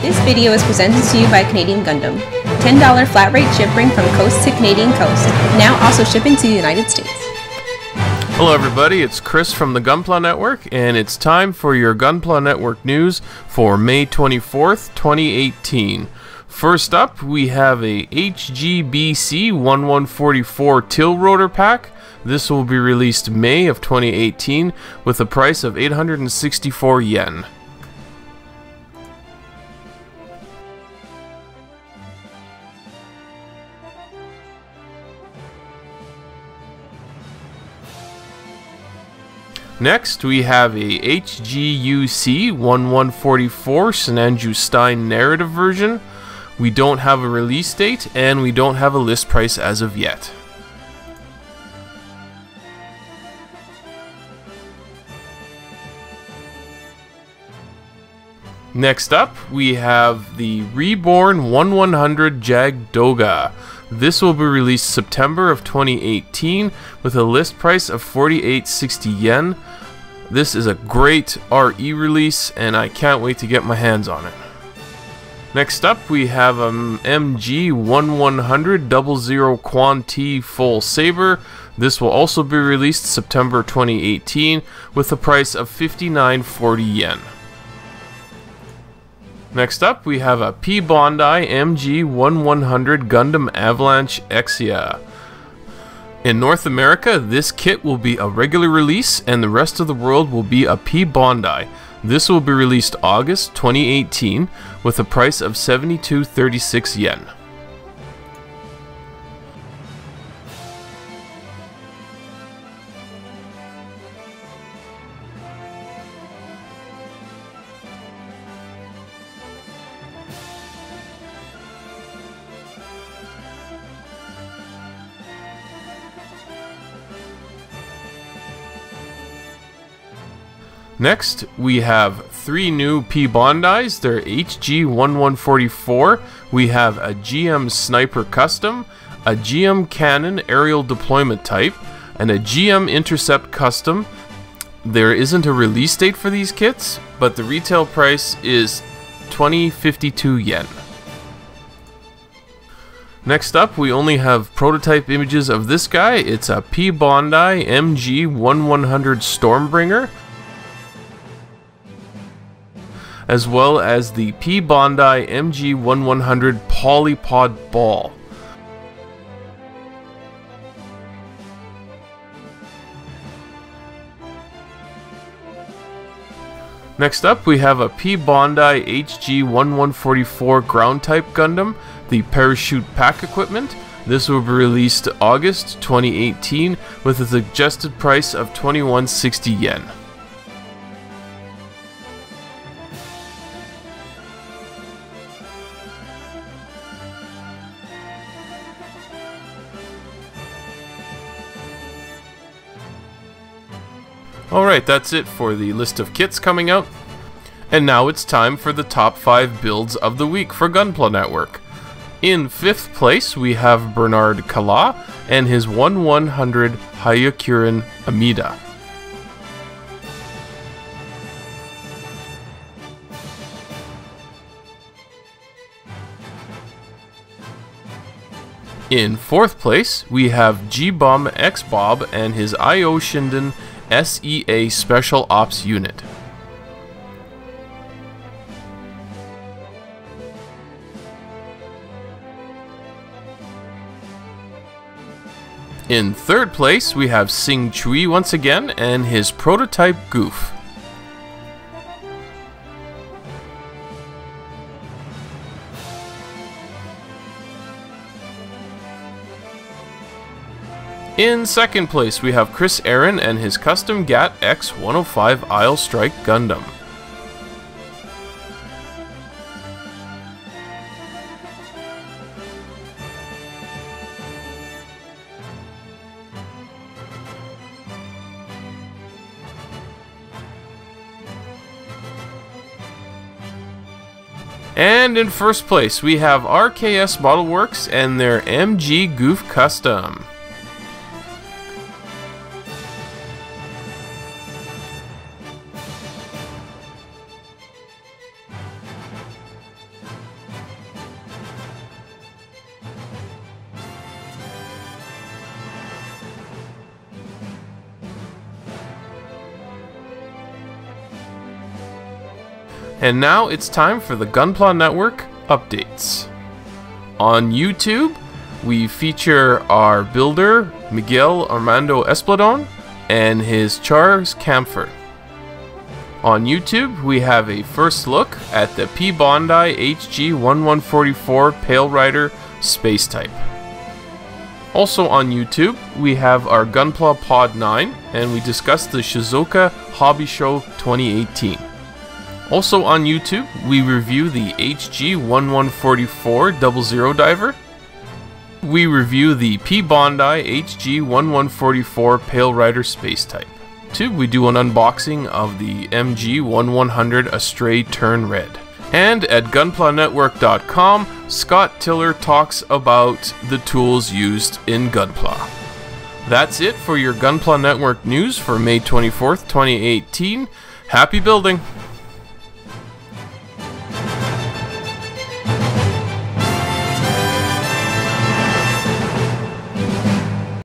This video is presented to you by Canadian Gundam. $10 flat rate shipping from coast to Canadian coast. Now also shipping to the United States. Hello everybody, it's Chris from the Gunpla Network, and it's time for your Gunpla Network news for May 24th, 2018. First up, we have a HGBC 1144 Till Rotor Pack. This will be released May of 2018 with a price of 864 yen. Next, we have a HGUC 1144 Sinanju Stein narrative version. We don't have a release date, and we don't have a list price as of yet. Next up, we have the Reborn 1100 Jagd Doga. This will be released September of 2018 with a list price of 4860 yen. This is a great RE release, and I can't wait to get my hands on it. Next up, we have MG 1100 00 QanT Full Saber. This will also be released September 2018 with a price of 5940 yen. Next up, we have a P Bondi MG 1100 Gundam Avalanche Exia. In North America, this kit will be a regular release, and the rest of the world will be a P Bondi. This will be released August 2018 with a price of 7236 yen. Next, we have three new P Bondis. They're HG 1144. We have a GM Sniper Custom, a GM Cannon Aerial Deployment Type, and a GM Intercept Custom. There isn't a release date for these kits, but the retail price is 2052 yen. Next up, we only have prototype images of this guy. It's a P Bondi MG 1100 StormBringer, as well as the P Bondi MG 1100 Polypod Ball. Next up, we have a P Bondi HG 1144 Ground Type Gundam, the Parachute Pack Equipment. This will be released August 2018 with a suggested price of 2160 yen. Alright, that's it for the list of kits coming out. And now it's time for the top 5 builds of the week for Gunpla Network. In 5th place, we have Bernard Kala and his 1100 Hyakuren Amida. In 4th place, we have G-Bomb X-Bob and his IO Shinden SEA Special Ops Unit. In 3rd place, we have Sing Chui once again and his prototype Goof. In 2nd place, we have Chris Aaron and his custom GAT X-105 Isle Strike Gundam. And in 1st place, we have RKS Model Works and their MG Goof Custom. And now it's time for the Gunpla Network updates. On YouTube, we feature our builder, Miguel Armando Espladon, and his Charles Camphor. On YouTube, we have a first look at the P. Bondi HG1144 Pale Rider Space Type. Also on YouTube, we have our Gunpla Pod 9, and we discuss the Shizuoka Hobby Show 2018. Also on YouTube, we review the HG1144 00 Diver. We review the P. Bondi HG1144 Pale Rider Space Type. We do an unboxing of the MG1100 Astray Turn Red. And at gunplanetwork.com, Scott Tiller talks about the tools used in Gunpla. That's it for your Gunpla Network news for May 24th, 2018. Happy building!